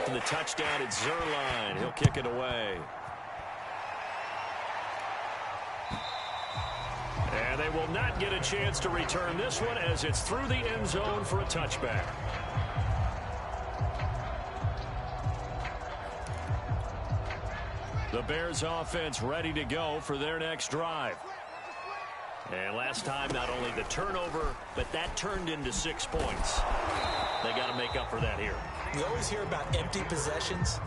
after the touchdown at Zuerlein. He'll kick it away. And they will not get a chance to return this one as it's through the end zone for a touchback. The Bears offense ready to go for their next drive. And last time, not only the turnover, but that turned into 6 points. They got to make up for that here. You always hear about empty possessions,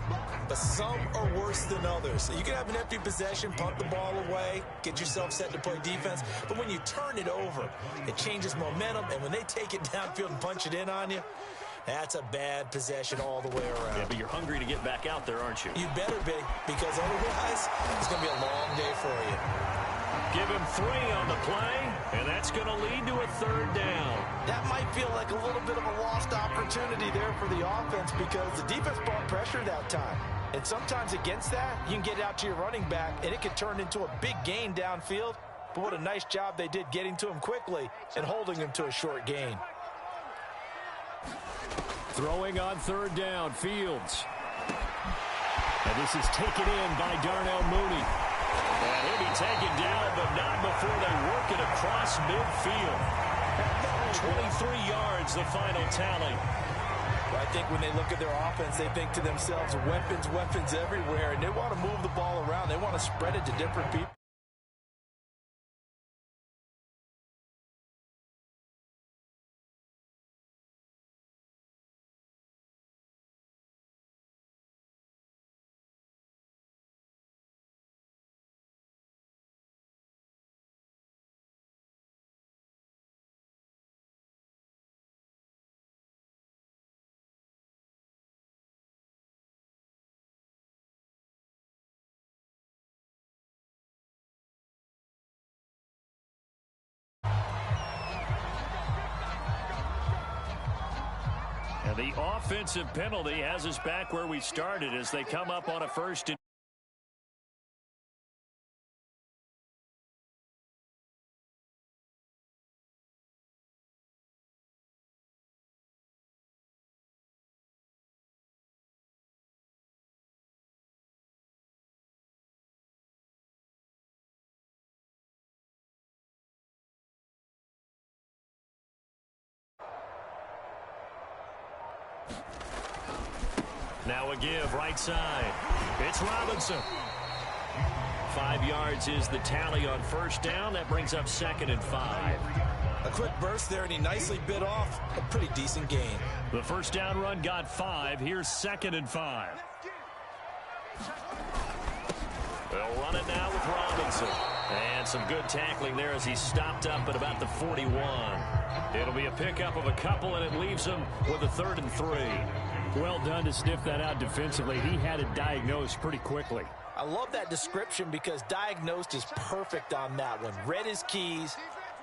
but some are worse than others. So you can have an empty possession, punt the ball away, get yourself set to play defense. But when you turn it over, it changes momentum. And when they take it downfield and punch it in on you, that's a bad possession all the way around. Yeah, but you're hungry to get back out there, aren't you? You better be, because otherwise it's going to be a long day for you. Give him 3 on the play, and that's going to lead to a 3rd down. That might feel like a little bit of a lost opportunity there for the offense because the defense brought pressure that time. And sometimes against that, you can get out to your running back, and it can turn into a big gain downfield. But what a nice job they did getting to him quickly and holding him to a short gain. Throwing on 3rd down, Fields. And this is taken in by Darnell Mooney. And he'll be taken down, but not before they work it across midfield. 23 yards, the final tally. I think when they look at their offense, they think to themselves, weapons, weapons everywhere, and they want to move the ball around. They want to spread it to different people. And the offensive penalty has us back where we started as they come up on a 1st and now a give right side. It's Robinson. 5 yards is the tally on 1st down. That brings up 2nd and 5. A quick burst there, and he nicely bit off a pretty decent gain. The 1st down run got 5. Here's 2nd and 5. They'll run it now with Robinson. And some good tackling there as he stopped up at about the 41. It'll be a pickup of a couple, and it leaves him with a 3rd and 3. Well done to sniff that out defensively. He had it diagnosed pretty quickly. I love that description because diagnosed is perfect on that one. Read his keys,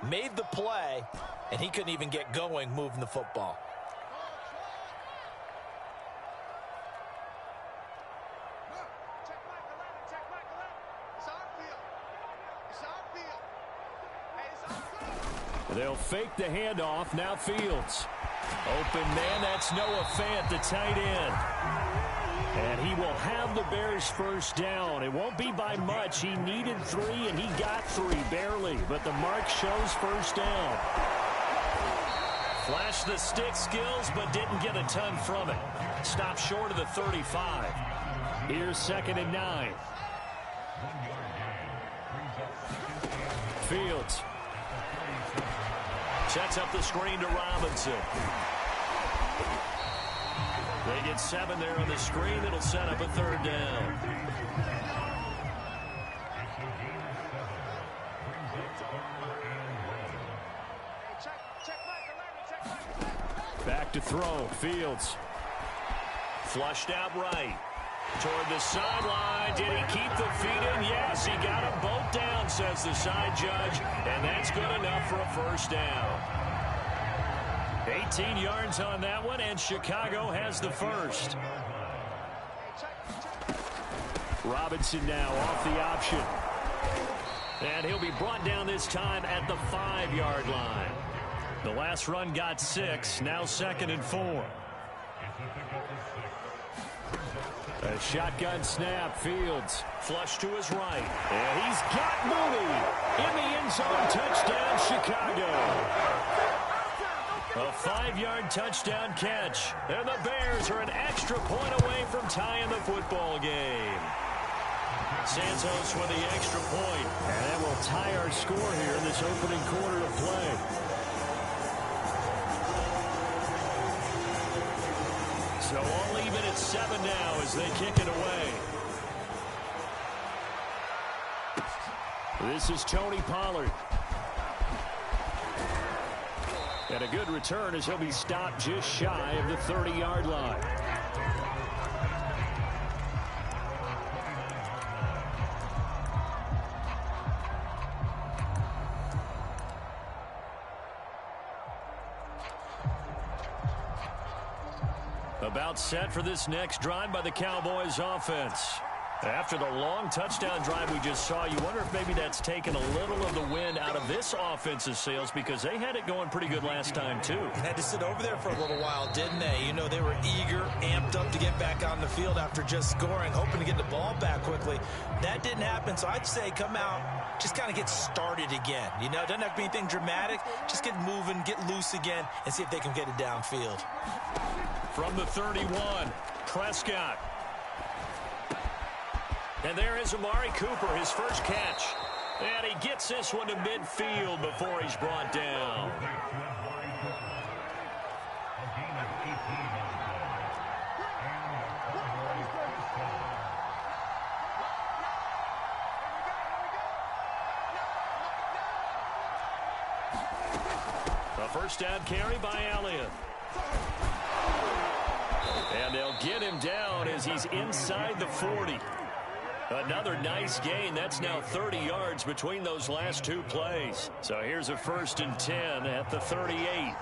made the play, and he couldn't even get going moving the football. They'll fake the handoff. Now Fields. Open man, that's Noah Fant, the tight end. And he will have the Bears 1st down. It won't be by much. He needed 3, and he got 3, barely. But the mark shows 1st down. Flashed the stick skills, but didn't get a ton from it. Stopped short of the 35. Here's 2nd and 9. Fields. Sets up the screen to Robinson. They get 7 there on the screen. It'll set up a 3rd down. Back to throw. Fields. Flushed out right. Toward the sideline. Did he keep the feet in? Yes, he got them both down, says the side judge. And that's good enough for a 1st down. 18 yards on that one, and Chicago has the 1st. Robinson now off the option. And he'll be brought down this time at the 5-yard line. The last run got 6. Now 2nd and 4. A shotgun snap. Fields flush to his right. And he's got Mooney in the end zone. Touchdown, Chicago. A 5-yard touchdown catch. And the Bears are an extra point away from tying the football game. Santos with the extra point. And that will tie our score here in this opening quarter of play. So all even at 7 now as they kick it away. This is Tony Pollard. And a good return as he'll be stopped just shy of the 30-yard line. About set for this next drive by the Cowboys offense. After the long touchdown drive we just saw, you wonder if maybe that's taken a little of the wind out of this offense's sails because they had it going pretty good last time, too. Had to sit over there for a little while, didn't they? You know, they were eager, amped up to get back on the field after just scoring, hoping to get the ball back quickly. That didn't happen, so I'd say come out, just kind of get started again. You know, it doesn't have to be anything dramatic. Just get moving, get loose again, and see if they can get it downfield. From the 31, Prescott. And there is Amari Cooper, his first catch. And he gets this one to midfield before he's brought down. A first down carry by Elliott. And they'll get him down as he's inside the 40. Another nice gain. That's now 30 yards between those last two plays. So here's a 1st and 10 at the 38.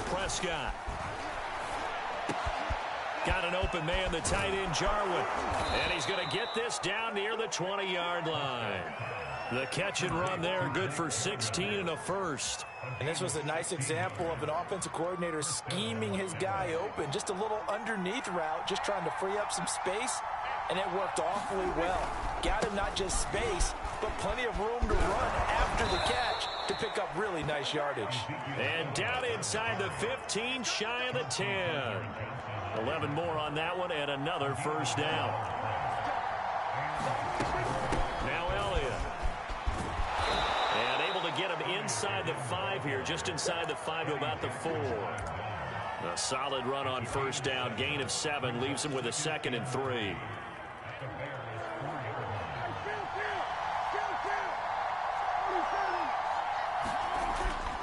Prescott. Got an open man, the tight end, Jarwin. And he's going to get this down near the 20-yard line. The catch and run there, good for 16 and a first. And this was a nice example of an offensive coordinator scheming his guy open. Just a little underneath route, just trying to free up some space, and it worked awfully well. Got him not just space, but plenty of room to run after the catch to pick up really nice yardage. And down inside the 15, shy of the 10. 11 more on that one, and another first down. Now Elliott. And able to get him inside the 5 here, just inside the 5 to about the 4. A solid run on first down, gain of 7, leaves him with a 2nd and 3.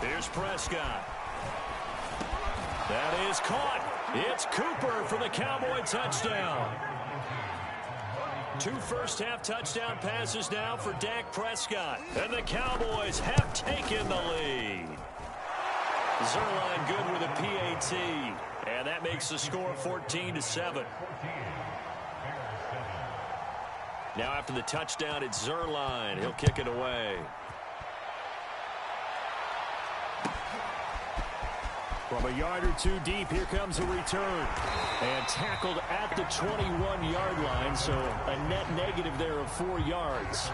Here's Prescott. That is caught. It's Cooper for the Cowboy touchdown. 2 first-half touchdown passes now for Dak Prescott. And the Cowboys have taken the lead. Zuerlein good with a PAT. And that makes the score 14-7. Now after the touchdown, it's Zuerlein. He'll kick it away. From a yard or two deep, here comes a return. And tackled at the 21-yard line, so a net negative there of 4 yards.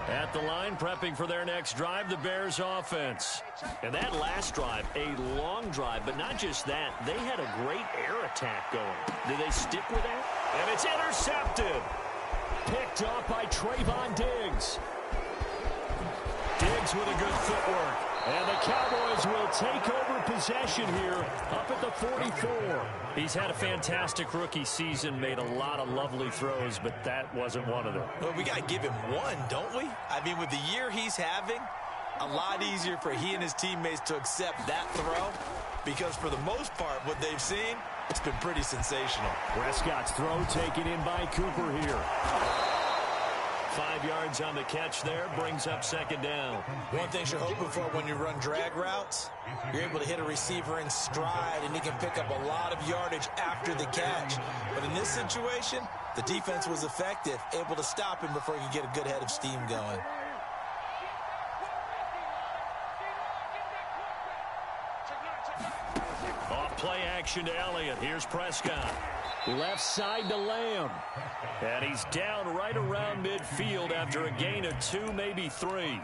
At the line, prepping for their next drive, the Bears offense. And that last drive, a long drive, but not just that. They had a great air attack going. Did they stick with that? And it's intercepted. Picked off by Trayvon Diggs. Diggs with a good footwork. And the Cowboys will take over possession here up at the 44. He's had a fantastic rookie season, made a lot of lovely throws, but that wasn't one of them. Well, we got to give him one, don't we? I mean, with the year he's having, a lot easier for he and his teammates to accept that throw because for the most part, what they've seen, it's been pretty sensational. Prescott's throw taken in by Cooper here. 5 yards on the catch there, brings up 2nd down. One thing you're hoping for when you run drag routes, you're able to hit a receiver in stride, and he can pick up a lot of yardage after the catch. But in this situation, the defense was effective, able to stop him before he could get a good head of steam going. Off Play action to Elliott. Here's Prescott. Left side to Lamb. And he's down right around midfield after a gain of 2, maybe 3.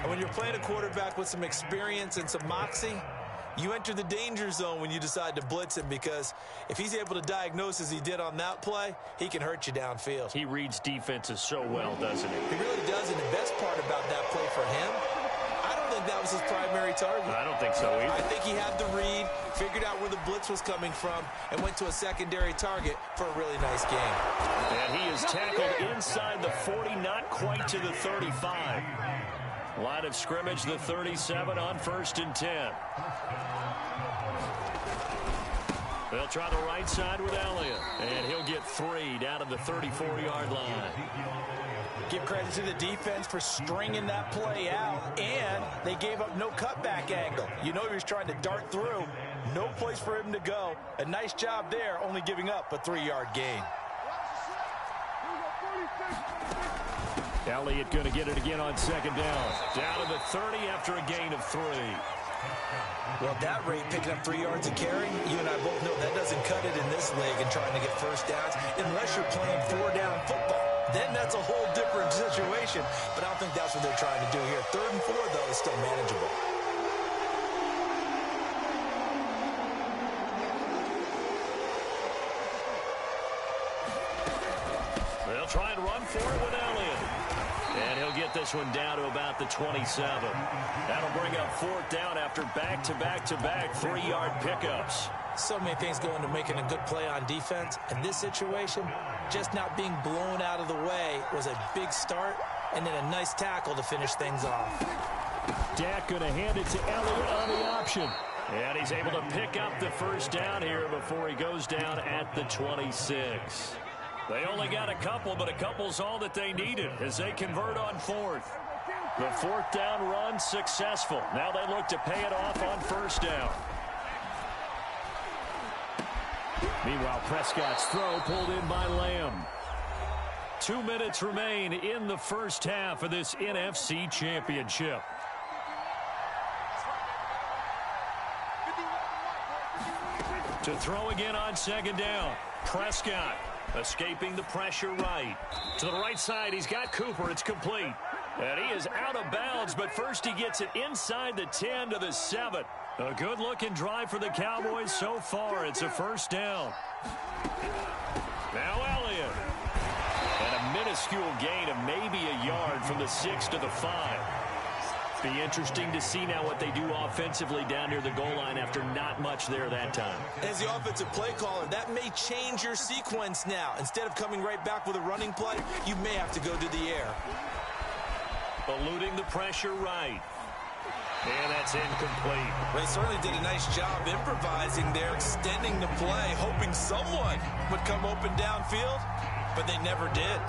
When you're playing a quarterback with some experience and some moxie, you enter the danger zone when you decide to blitz him, because if he's able to diagnose as he did on that play, he can hurt you downfield. He reads defenses so well, doesn't he? He really does, and the best part about that play for him, I don't think that was his primary target. I don't think so either. I think he had the read, figured out where the blitz was coming from, and went to a secondary target for a really nice game. And he is tackled inside the 40, not quite to the 35. Line of scrimmage, the 37 on 1st and 10. They'll try the right side with Elliott, and he'll get 3 down to the 34-yard line. Give credit to the defense for stringing that play out, and they gave up no cutback angle. You know he was trying to dart through. No place for him to go. A nice job there, only giving up a 3-yard gain. Elliott going to get it again on 2nd down. Down to the 30 after a gain of 3. Well, at that rate, picking up 3 yards a carry, you and I both know that doesn't cut it in this league and trying to get first downs unless you're playing 4-down football. Then that's a whole different situation, but I don't think that's what they're trying to do here. 3rd and 4, though, is still manageable. They'll try and run for it with Elliott. And he'll get this one down to about the 27. That'll bring up 4th down after back-to-back-to-back 3-yard pickups. So many things go into making a good play on defense. In this situation, just not being blown out of the way was a big start, and then a nice tackle to finish things off. Dak going to hand it to Elliott on the option. And he's able to pick up the 1st down here before he goes down at the 26. They only got a couple, but a couple's all that they needed as they convert on 4th. The 4th down run successful. Now they look to pay it off on 1st down. Meanwhile, Prescott's throw pulled in by Lamb. 2 minutes remain in the first half of this NFC Championship. To throw again on 2nd down. Prescott escaping the pressure right. To the right side, he's got Cooper. It's complete. And he is out of bounds, but first he gets it inside the 10 to the 7. A good-looking drive for the Cowboys so far. It's a 1st down. Now Elliott. And a minuscule gain of maybe a yard from the 6 to the 5. Be interesting to see now what they do offensively down near the goal line after not much there that time. As the offensive play caller, that may change your sequence now. Instead of coming right back with a running play, you may have to go to the air. Eluding the pressure right. And that's incomplete. They certainly did a nice job improvising there, extending the play, hoping someone would come open downfield, but they never did.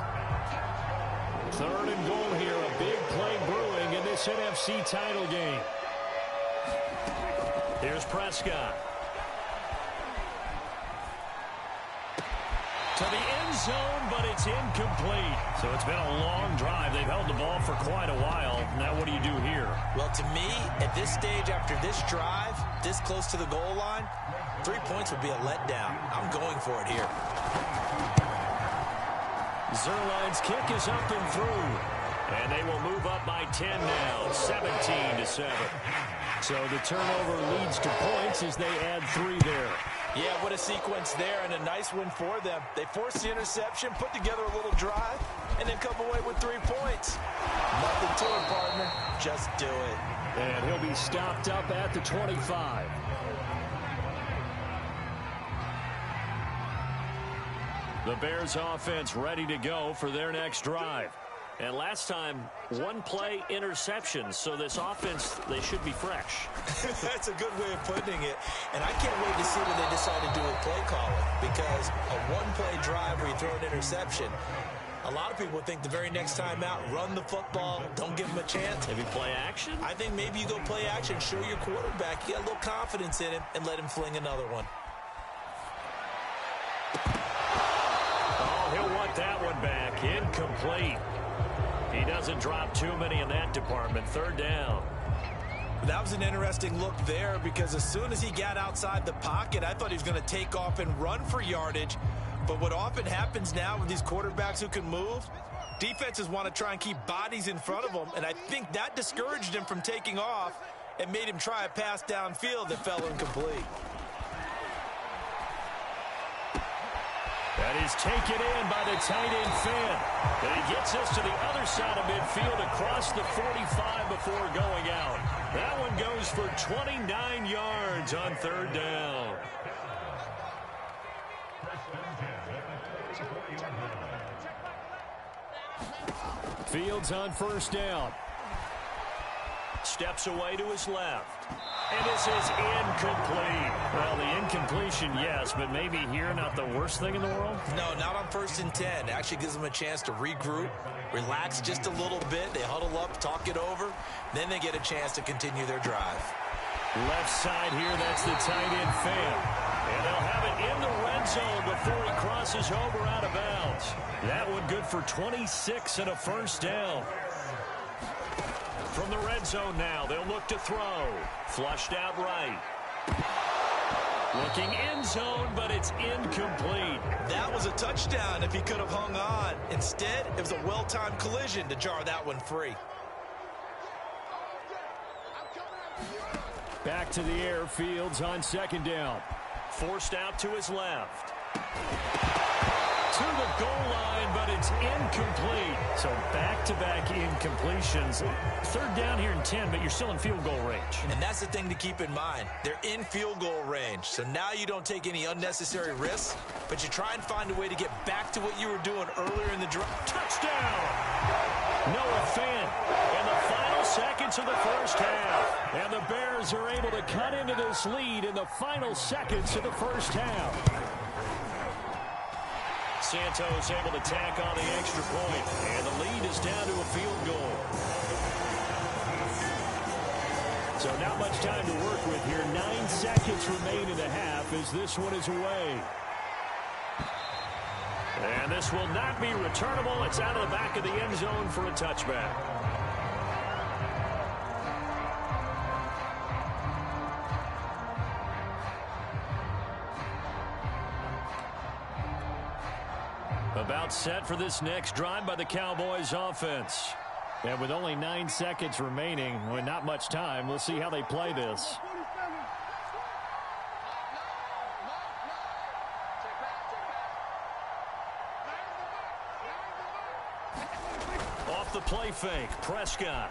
3rd and goal here, a big play brewing in this NFC title game. Here's Prescott. To the end zone, but it's incomplete. So it's been a long drive. They've held the ball for quite a while. Now what do you do here? Well, to me, at this stage, after this drive, this close to the goal line, 3 points would be a letdown. I'm going for it here. Zerline's kick is up and through. And they will move up by 10 now, 17-7. So the turnover leads to points as they add 3 there. Yeah, what a sequence there, and a nice win for them. They forced the interception, put together a little drive, and then come away with 3 points. Nothing to it, partner. Just do it. And he'll be stopped up at the 25. The Bears offense ready to go for their next drive. And last time, 1 play interception. So this offense, they should be fresh. That's a good way of putting it. And I can't wait to see what they decide to do with play calling. Because a 1-play drive where you throw an interception, a lot of people think the very next time out, run the football, don't give them a chance. Maybe play action? I think maybe you go play action, show your quarterback you got a little confidence in him, and let him fling another one. Oh, he'll want that one back. Incomplete. He doesn't drop too many in that department. 3rd down. That was an interesting look there because as soon as he got outside the pocket, I thought he was going to take off and run for yardage. But what often happens now with these quarterbacks who can move, defenses want to try and keep bodies in front of them, and I think that discouraged him from taking off and made him try a pass downfield that fell incomplete. That is taken in by the tight end Fant. And he gets us to the other side of midfield across the 45 before going out. That one goes for 29 yards on third down. Fields on first down. Steps away to his left. And this is incomplete. Well, the incompletion, yes, but maybe here not the worst thing in the world? No, not on 1st and 10. Actually gives them a chance to regroup, relax just a little bit. They huddle up, talk it over. Then they get a chance to continue their drive. Left side here, that's the tight end Fant. And they'll have it in the red zone before he crosses over out of bounds. That one good for 26 and a first down. From the red zone now, they'll look to throw. Flushed out right. Looking end zone, but it's incomplete. That was a touchdown if he could have hung on. Instead, it was a well-timed collision to jar that one free. Back to the air, Fields on second down. Forced out to his left. To the goal line, but it's incomplete. So back-to-back incompletions. Third down here in 10, but you're still in field goal range. And that's the thing to keep in mind. They're in field goal range. So now you don't take any unnecessary risks, but you try and find a way to get back to what you were doing earlier in the drive. Touchdown! Noah Fant in the final seconds of the first half. And the Bears are able to cut into this lead in the final seconds of the first half. Santos able to tack on the extra point, and the lead is down to a field goal. So not much time to work with here. 9 seconds remain in the half as this one is away. And this will not be returnable. It's out of the back of the end zone for a touchback. About set for this next drive by the Cowboys offense. And with only 9 seconds remaining, with not much time, we'll see how they play this. Off the play fake, Prescott.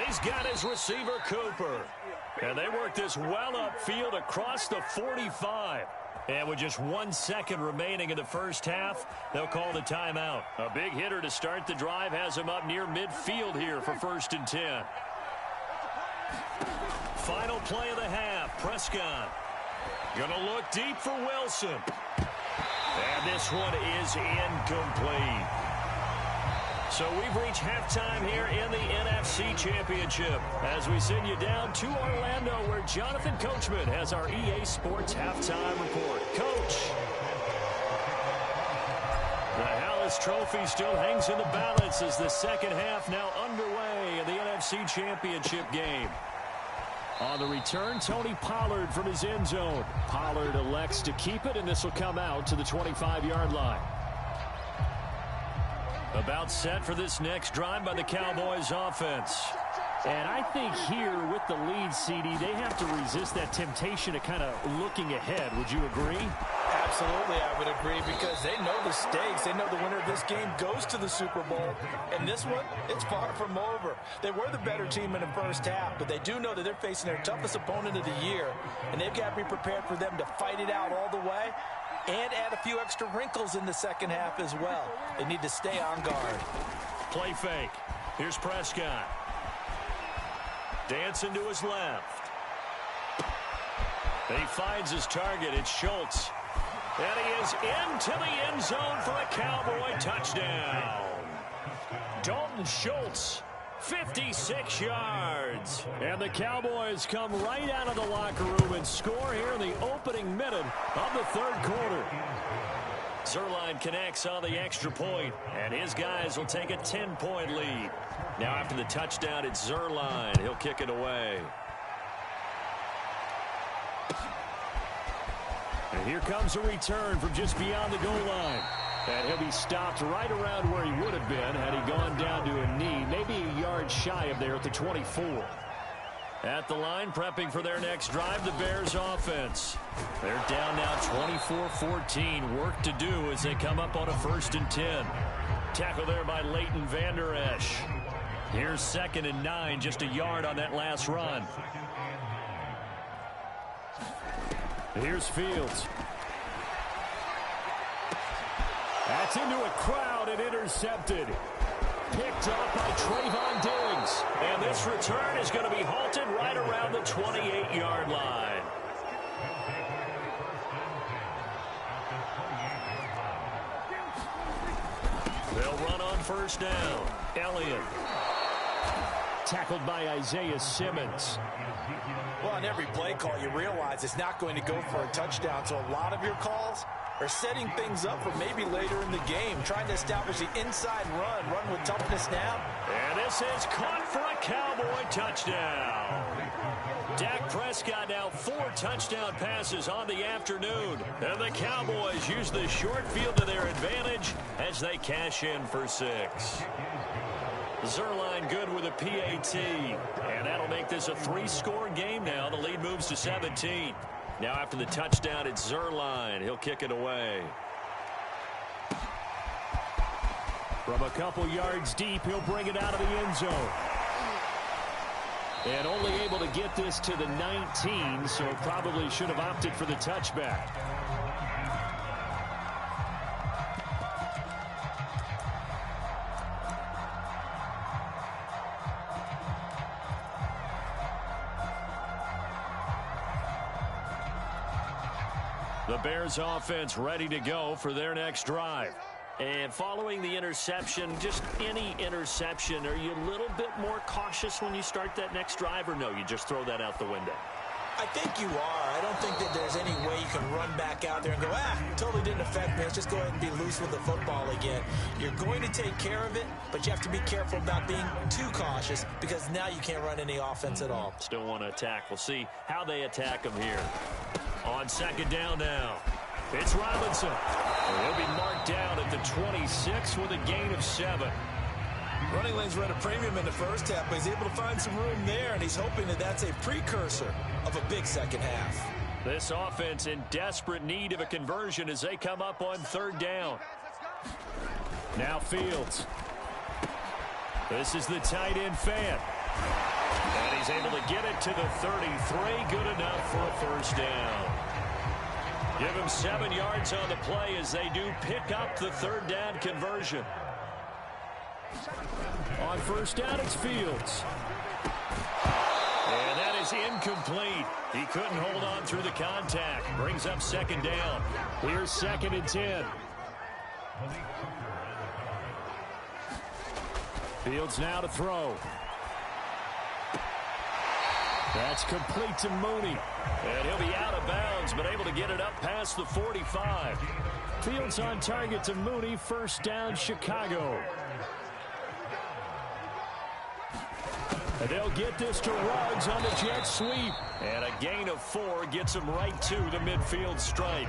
He's got his receiver, Cooper. And they work this well upfield across the 45. And with just 1 second remaining in the first half, they'll call the timeout. A big hitter to start the drive has him up near midfield here for 1st and 10. Final play of the half, Prescott. Gonna look deep for Wilson. And this one is incomplete. So we've reached halftime here in the NFC Championship as we send you down to Orlando where Jonathan Coachman has our EA Sports Halftime Report. Coach. The Hallis Trophy still hangs in the balance as the second half now underway in the NFC Championship game. On the return, Tony Pollard from his end zone. Pollard elects to keep it, and this will come out to the 25-yard line. About set for this next drive by the Cowboys offense. And I think here with the lead, CD, they have to resist that temptation of kind of looking ahead. Would you agree? Absolutely, I would agree, because they know the stakes. They know the winner of this game goes to the Super Bowl. And this one, it's far from over. They were the better team in the first half, but they do know that they're facing their toughest opponent of the year. And they've got to be prepared for them to fight it out all the way and add a few extra wrinkles in the second half as well. They need to stay on guard. Play fake. Here's Prescott. Dancing to his left. He finds his target. It's Schultz. And he is into the end zone for a Cowboy touchdown. Dalton Schultz, 56 yards. And the Cowboys come right out of the locker room and score here in the opening minute of the third quarter. Zuerlein connects on the extra point, and his guys will take a 10-point lead. Now after the touchdown, it's Zuerlein. He'll kick it away. And here comes a return from just beyond the goal line. And he'll be stopped right around where he would have been had he gone down to a knee, maybe a yard shy of there at the 24. At the line, prepping for their next drive, the Bears offense. They're down now 24-14. Work to do as they come up on a 1st and 10. Tackle there by Leighton Vander Esch. Here's 2nd and 9, just a yard on that last run. Here's Fields. That's into a crowd and intercepted. Picked up by Trayvon Diggs. And this return is going to be halted right around the 28-yard line. They'll run on 1st down. Elliott. Tackled by Isaiah Simmons. Well, on every play call, you realize it's not going to go for a touchdown. So a lot of your calls are setting things up for maybe later in the game, trying to establish the inside run with toughness now. And this is caught for a Cowboy touchdown. Dak Prescott now 4 touchdown passes on the afternoon. And the Cowboys use the short field to their advantage as they cash in for 6. Zuerlein good with a PAT. And that'll make this a 3-score game now. The lead moves to 17. Now after the touchdown, it's Zuerlein. He'll kick it away. From a couple yards deep, he'll bring it out of the end zone. And only able to get this to the 19, so probably should have opted for the touchback. The Bears offense ready to go for their next drive. And following the interception, just any interception, are you a little bit more cautious when you start that next drive, or no, you just throw that out the window? I think you are. I don't think that there's any way you can run back out there and go, totally didn't affect me. Let's just go ahead and be loose with the football again. You're going to take care of it, but you have to be careful about being too cautious because now you can't run any offense at all. Still want to attack. We'll see how they attack them here. On 2nd down now, it's Robinson. He'll be marked down at the 26 with a gain of 7. Running lanes were at a premium in the first half, but he's able to find some room there, and he's hoping that that's a precursor of a big second half. This offense in desperate need of a conversion as they come up on 3rd down. Now Fields. This is the tight end Fant. And he's able to get it to the 33. Good enough for a 1st down. Give him 7 yards on the play as they do pick up the 3rd down conversion. On 1st down, it's Fields. And that is incomplete. He couldn't hold on through the contact. Brings up 2nd down. Here's 2nd and 10. Fields now to throw. That's complete to Mooney. And he'll be out of bounds, but able to get it up past the 45. Fields on target to Mooney. 1st down, Chicago. And they'll get this to Ruggs on the jet sweep. And a gain of 4 gets him right to the midfield stripe.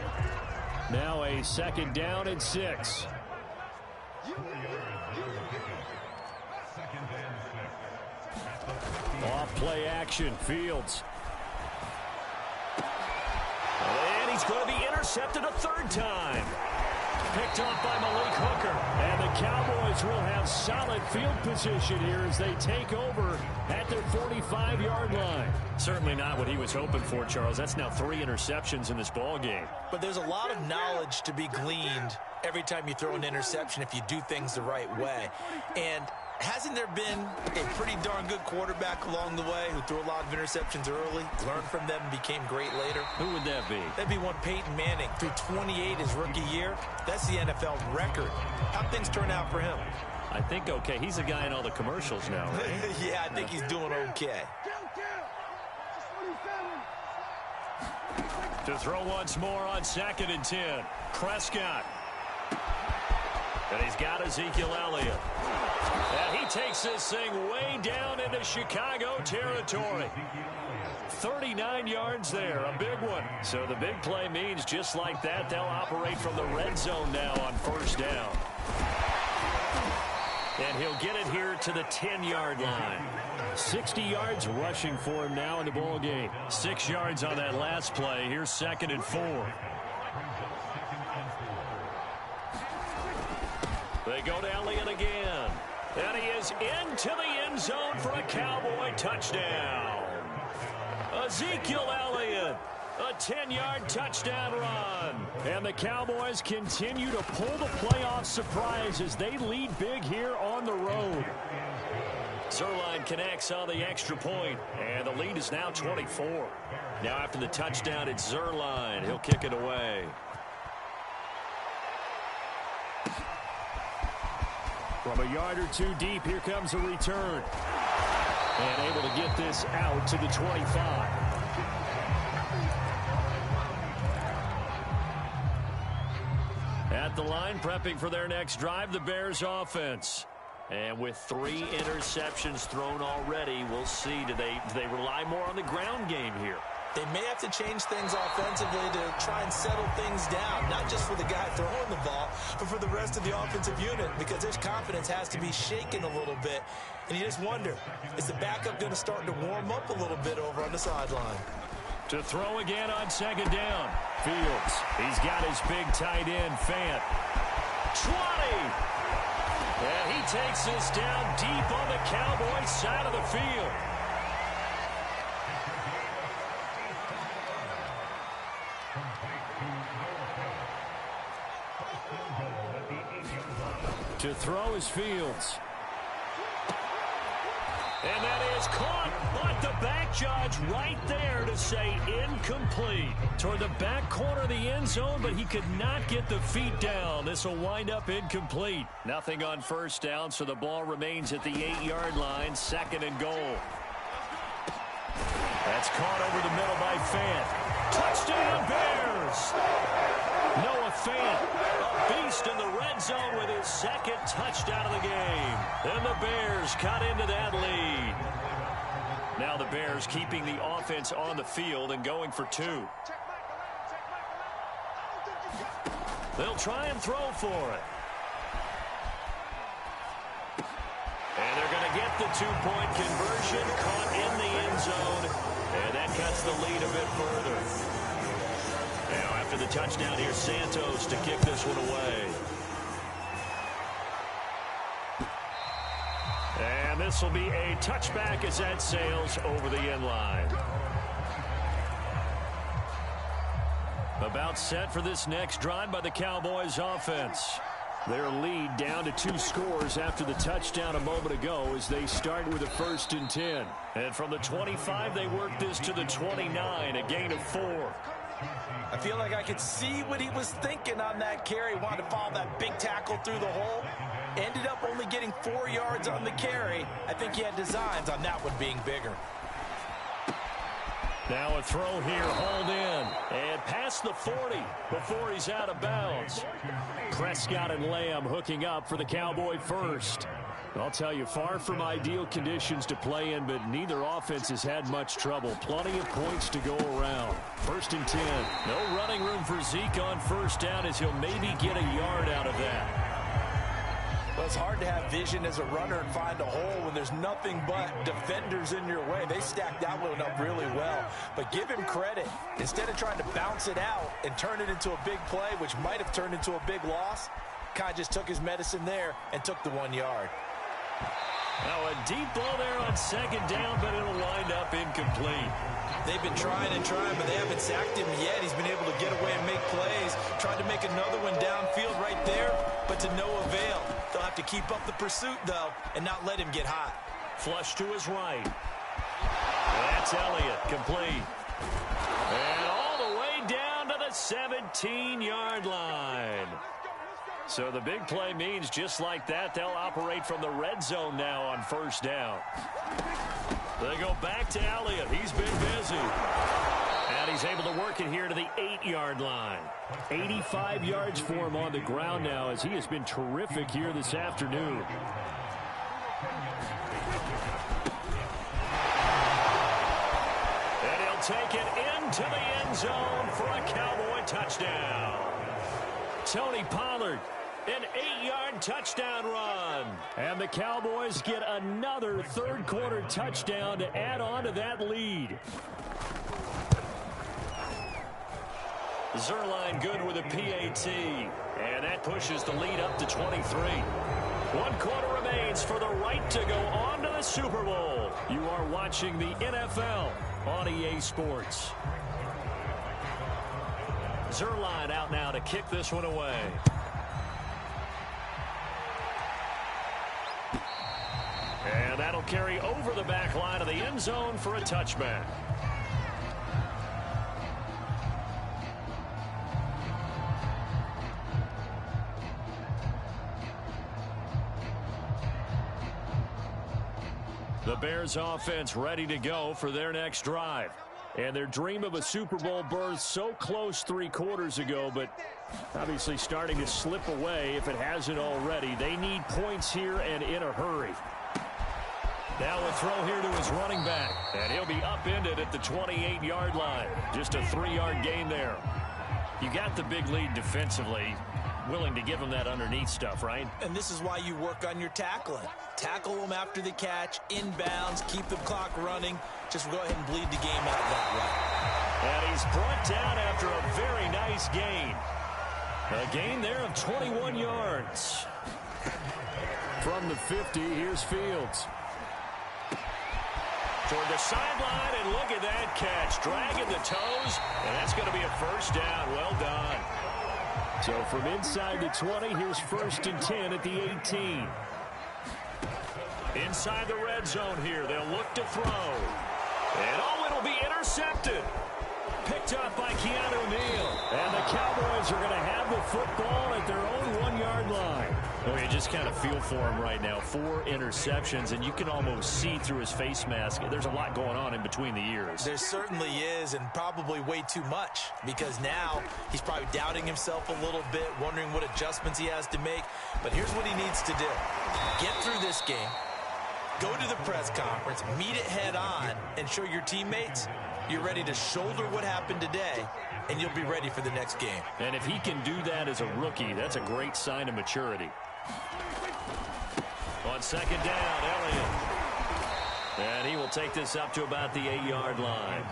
Now a 2nd down and 6. Off play action, Fields. And he's going to be intercepted a 3rd time. Picked up by Malik Hooker. And the Cowboys will have solid field position here as they take over at their 45-yard line. Certainly not what he was hoping for, Charles. That's now 3 interceptions in this ball game. But there's a lot of knowledge to be gleaned every time you throw an interception if you do things the right way. And hasn't there been a pretty darn good quarterback along the way who threw a lot of interceptions early, learned from them, and became great later? Who would that be? That'd be one Peyton Manning. Threw 28 his rookie year. That's the NFL record. How'd things turn out for him? I think okay. He's a guy in all the commercials now, right? Yeah, I think he's doing okay. To throw once more on 2nd and 10. Prescott. And he's got Ezekiel Elliott. And he takes this thing way down into Chicago territory. 39 yards there, a big one. So the big play means just like that, they'll operate from the red zone now on first down. And he'll get it here to the 10-yard line. 60 yards rushing for him now in the ball game. 6 yards on that last play. Here's 2nd and 4. They go to Elliott again. And he is into the end zone for a Cowboy touchdown. Ezekiel Elliott, a 10-yard touchdown run. And the Cowboys continue to pull the playoff surprise as they lead big here on the road. Zuerlein connects on the extra point, and the lead is now 24. Now after the touchdown, it's Zuerlein. He'll kick it away. From a yard or two deep, here comes a return. And able to get this out to the 25. At the line, prepping for their next drive, the Bears offense. And with 3 interceptions thrown already, we'll see. Do they rely more on the ground game here? They may have to change things offensively to try and settle things down, not just for the guy throwing the ball, but for the rest of the offensive unit, because their confidence has to be shaken a little bit. And you just wonder, is the backup going to start to warm up a little bit over on the sideline? To throw again on 2nd down. Fields. He's got his big tight end, Fant. 20! And he takes this down deep on the Cowboys side of the field. To throw is Fields. And that is caught, but the back judge right there to say incomplete. Toward the back corner of the end zone, but he could not get the feet down. This will wind up incomplete. Nothing on first down, so the ball remains at the 8-yard line, 2nd and goal. That's caught over the middle by Fant. Touchdown, Bears! Noah Fant, a beast in the red zone with his 2nd touchdown of the game. And the Bears cut into that lead. Now the Bears keeping the offense on the field and going for 2. They'll try and throw for it. And they're going to get the 2-point conversion, caught in the end zone. And that cuts the lead a bit further. Now after the touchdown, here's Santos to kick this one away. And this will be a touchback as that sails over the end line. About set for this next drive by the Cowboys offense. Their lead down to 2 scores after the touchdown a moment ago as they start with a 1st and 10. And from the 25, they work this to the 29, a gain of 4. I feel like I could see what he was thinking on that carry. Wanted to follow that big tackle through the hole. Ended up only getting 4 yards on the carry. I think he had designs on that one being bigger. Now a throw here, hauled in, and past the 40 before he's out of bounds. Prescott and Lamb hooking up for the Cowboy first. I'll tell you, far from ideal conditions to play in, but neither offense has had much trouble. Plenty of points to go around. 1st and 10. No running room for Zeke on first down as he'll maybe get a yard out of that. Well, it's hard to have vision as a runner and find a hole when there's nothing but defenders in your way. They stacked that one up really well. But give him credit. Instead of trying to bounce it out and turn it into a big play, which might have turned into a big loss, Kai just took his medicine there and took the 1 yard. Now a deep ball there on 2nd down, but it'll wind up incomplete. They've been trying and trying, but they haven't sacked him yet. He's been able to get away and make plays. Tried to make another one downfield right there, but to no avail. They'll have to keep up the pursuit, though, and not let him get hot. Flush to his right. That's Elliott, complete. And all the way down to the 17-yard line. So the big play means just like that, they'll operate from the red zone now on first down. They go back to Elliott. He's been busy. And he's able to work it here to the 8-yard line. 85 yards for him on the ground now as he has been terrific here this afternoon. And he'll take it into the end zone for a Cowboy touchdown. Tony Pollard, an 8-yard touchdown run. And the Cowboys get another third-quarter touchdown to add on to that lead. Zuerlein good with a PAT. And that pushes the lead up to 23. 1 quarter remains for the right to go on to the Super Bowl. You are watching the NFL on EA Sports. Zuerlein out now to kick this one away. And that'll carry over the back line of the end zone for a touchback. The Bears offense ready to go for their next drive. And their dream of a Super Bowl berth so close 3 quarters ago, but obviously starting to slip away if it hasn't already. They need points here and in a hurry. Now a throw here to his running back. And he'll be upended at the 28-yard line. Just a 3-yard gain there. You got the big lead defensively. Willing to give him that underneath stuff, right? And this is why you work on your tackling. Tackle them after the catch, inbounds, keep the clock running. Just go ahead and bleed the game out that way. And he's brought down after a very nice gain. A gain there of 21 yards. From the 50, here's Fields. Toward the sideline, and look at that catch. Dragging the toes, and that's going to be a first down. Well done. So from inside the 20, here's 1st and 10 at the 18. Inside the red zone here, they'll look to throw. And oh, it'll be intercepted. Picked up by Keanu Neal. And the Cowboys are going to have the football at their own 1-yard line. Oh, you just kind of feel for him right now. 4 interceptions, and you can almost see through his face mask. There's a lot going on in between the ears. There certainly is, and probably way too much, because now he's probably doubting himself a little bit, wondering what adjustments he has to make. But here's what he needs to do. Get through this game, go to the press conference, meet it head on, and show your teammates you're ready to shoulder what happened today, and you'll be ready for the next game. And if he can do that as a rookie, that's a great sign of maturity. On 2nd down, Elliott. And he will take this up to about the 8-yard line.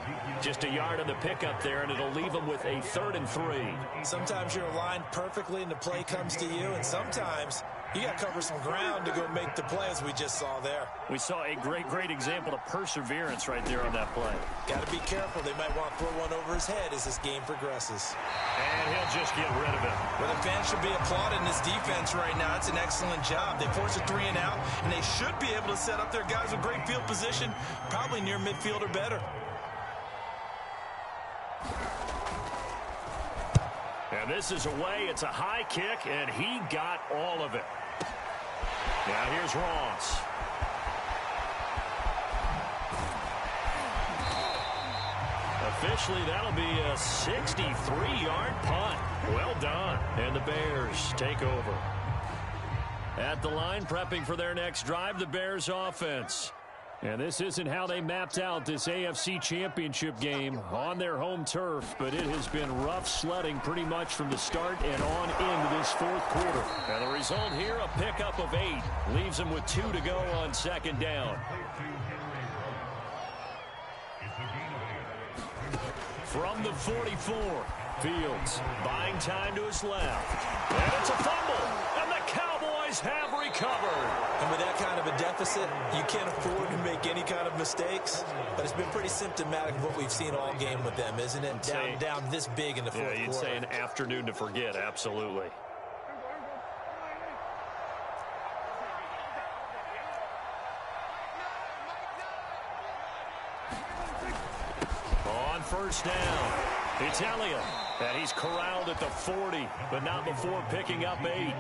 Just a yard on the pickup there, and it'll leave him with a 3rd and 3. Sometimes you're aligned perfectly and the play comes to you, and sometimes you got to cover some ground to go make the play, as we just saw there. We saw a great example of perseverance right there on that play. Got to be careful. They might want to throw one over his head as this game progresses. And he'll just get rid of it. Well, the fans should be applauding this defense right now. It's an excellent job. They force a 3 and out, and they should be able to set up their guys with great field position, probably near midfield or better. And this is away. It's a high kick, and he got all of it. Now here's Ross. Officially, that'll be a 63-yard punt. Well done. And the Bears take over. At the line, prepping for their next drive, the Bears offense. And this isn't how they mapped out this AFC Championship game on their home turf, but it has been rough sledding pretty much from the start and on into this 4th quarter. And the result here, a pickup of 8. Leaves them with 2 to go on 2nd down. From the 44, Fields buying time to his left. And it's a fumble, and the Cowboys have recovered. And with that kind of a deficit, you can't afford to make any kind of mistakes. But it's been pretty symptomatic of what we've seen all game with them, isn't it? Down this big in the 4th quarter. Yeah, you'd say an afternoon to forget, absolutely. On 1st down, it's Elliott. And he's corralled at the 40, but not before picking up 8.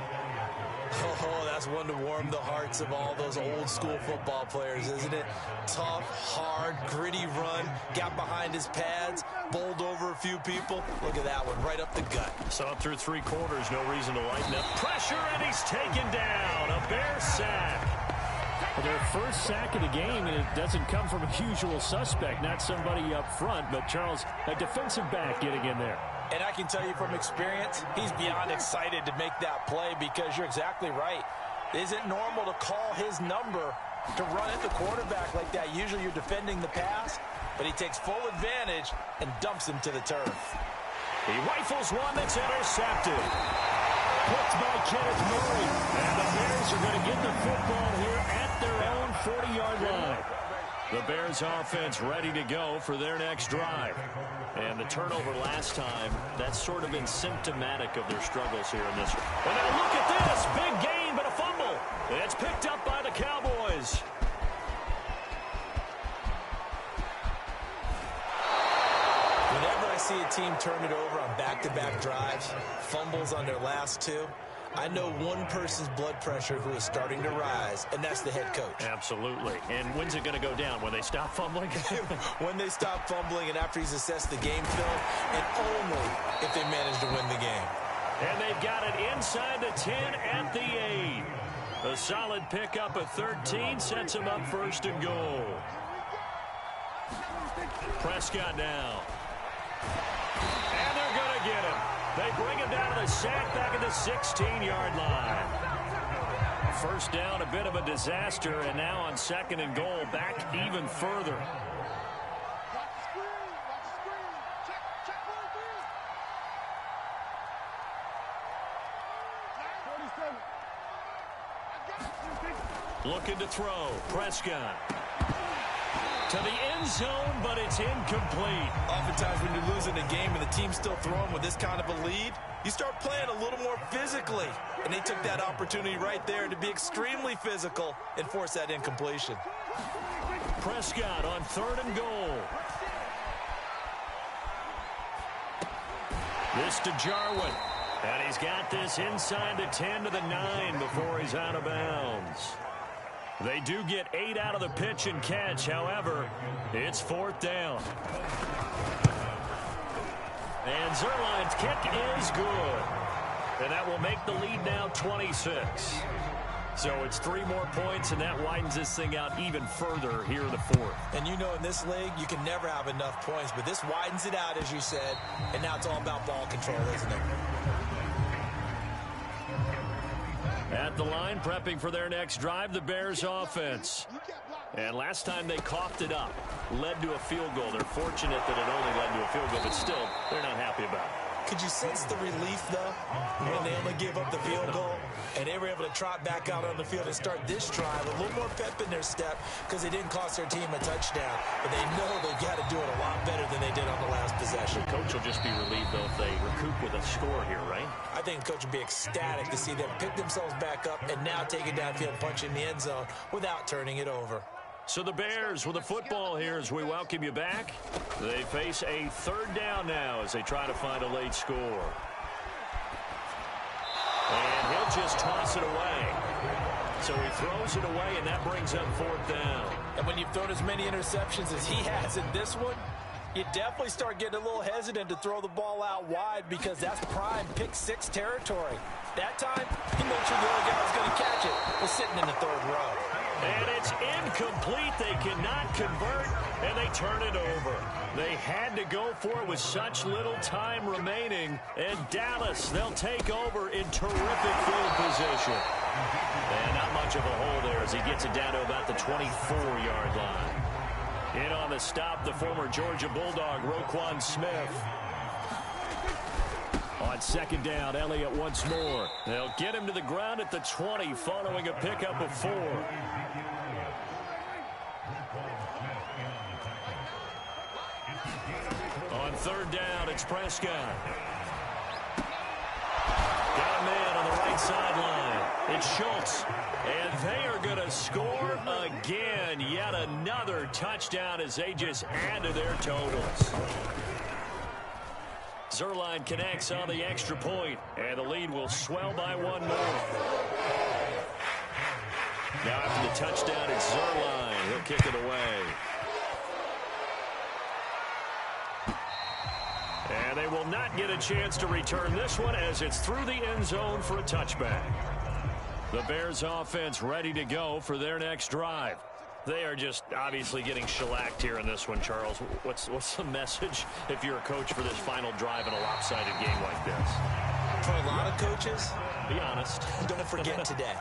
Oh, that's one to warm the hearts of all those old school football players, isn't it? Tough, hard, gritty run, got behind his pads, bowled over a few people. Look at that one, right up the gut. So through 3 quarters, no reason to lighten up. Pressure, and he's taken down. A Bear sack. Well, their first sack of the game, and it doesn't come from a usual suspect, not somebody up front, but Charles, a defensive back getting in there. And I can tell you from experience, he's beyond excited to make that play because you're exactly right. It isn't normal to call his number to run at the quarterback like that. Usually you're defending the pass, but he takes full advantage and dumps him to the turf. He rifles one that's intercepted. Picked by Kenneth Murray. And the Bears are going to get the football here at their own 40-yard line. The Bears offense ready to go for their next drive. And the turnover last time, that's sort of been symptomatic of their struggles here in this one. And now look at this. Big gain, but a fumble. It's picked up by the Cowboys. Whenever I see a team turn it over on back-to-back drives, fumbles on their last 2, I know one person's blood pressure who is starting to rise, and that's the head coach. Absolutely. And when's it going to go down? When they stop fumbling? When they stop fumbling and after he's assessed the game film, and only if they manage to win the game. And they've got it inside the 10 at the 8. A solid pickup of 13 sets him up first and goal. Prescott now. And they're going to get him. They bring him down to the sack back at the 16-yard line. First down, a bit of a disaster, and now on 2nd and goal, back even further. Looking to throw. Prescott. To the end zone, but it's incomplete. Oftentimes when you're losing a game and the team's still throwing with this kind of a lead, you start playing a little more physically. And they took that opportunity right there to be extremely physical and force that incompletion. Prescott on 3rd and goal. This to Jarwin. And he's got this inside the 10 to the 9 before he's out of bounds. They do get 8 out of the pitch and catch. However, it's 4th down. And Zuerlein's kick is good. And that will make the lead now 26. So it's 3 more points, and that widens this thing out even further here in the 4th. And you know in this league, you can never have enough points. But this widens it out, as you said. And now it's all about ball control, isn't it? At the line, prepping for their next drive, the Bears offense. And last time they coughed it up, led to a field goal. They're fortunate that it only led to a field goal, but still, they're not happy about it. Could you sense the relief, though, when they only gave up the field goal and they were able to trot back out on the field and start this drive a little more pep in their step because they didn't cost their team a touchdown, but they know they've got to do it a lot better than they did on the last possession. The coach will just be relieved, though, if they recoup with a score here, right? I think the coach will be ecstatic to see them pick themselves back up and now take it downfield, punch in the end zone without turning it over. So the Bears with the football here as we welcome you back. They face a 3rd down now as they try to find a late score. And he'll just toss it away. So he throws it away, and that brings up 4th down. And when you've thrown as many interceptions as he has in this one, you definitely start getting a little hesitant to throw the ball out wide because that's prime pick 6 territory. That time, he made sure the other guy was going to catch it. Was sitting in the 3rd row. And it's incomplete. They cannot convert, and they turn it over. They had to go for it with such little time remaining. And Dallas, they'll take over in terrific field position. And not much of a hole there as he gets it down to about the 24-yard line. In on the stop, the former Georgia Bulldog, Roquan Smith. On 2nd down, Elliott once more. They'll get him to the ground at the 20 following a pickup of 4. On 3rd down, it's Prescott. Got a man on the right sideline. It's Schultz. And they are going to score again. Yet another touchdown as they just add to their totals. Zuerlein connects on the extra point, and the lead will swell by 1 more. Now after the touchdown, it's Zuerlein. He'll kick it away. And they will not get a chance to return this one as it's through the end zone for a touchback. The Bears offense ready to go for their next drive. They are just obviously getting shellacked here in this one, Charles. What's the message if you're a coach for this final drive in a lopsided game like this? For a lot of coaches, be honest. Don't forget today.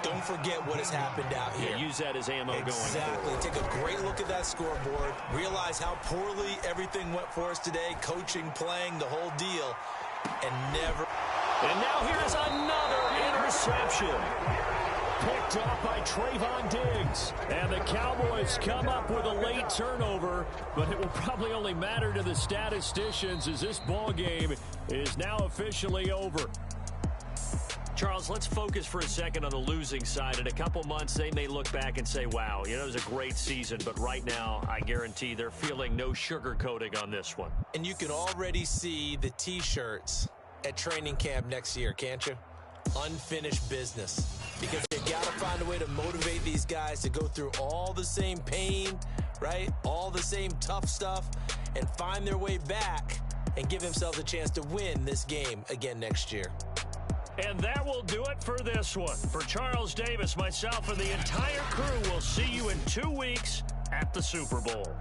Don't forget what has happened out here. Yeah, use that as ammo going forward. Take a great look at that scoreboard. Realize how poorly everything went for us today. Coaching, playing, the whole deal. And never... And now here's another interception. Picked up by Trayvon Diggs. And the Cowboys come up with a late turnover, but it will probably only matter to the statisticians as this ball game is now officially over. Charles, let's focus for a second on the losing side. In a couple months, they may look back and say, wow, it was a great season. But right now, I guarantee they're feeling no sugarcoating on this one. And you can already see the T-shirts at training camp next year, can't you? Unfinished business. Because you got to find a way to motivate these guys to go through all the same pain, right? All the same tough stuff, and find their way back and give themselves a chance to win this game again next year. And that will do it for this one. For Charles Davis, myself, and the entire crew, we'll see you in 2 weeks at the Super Bowl.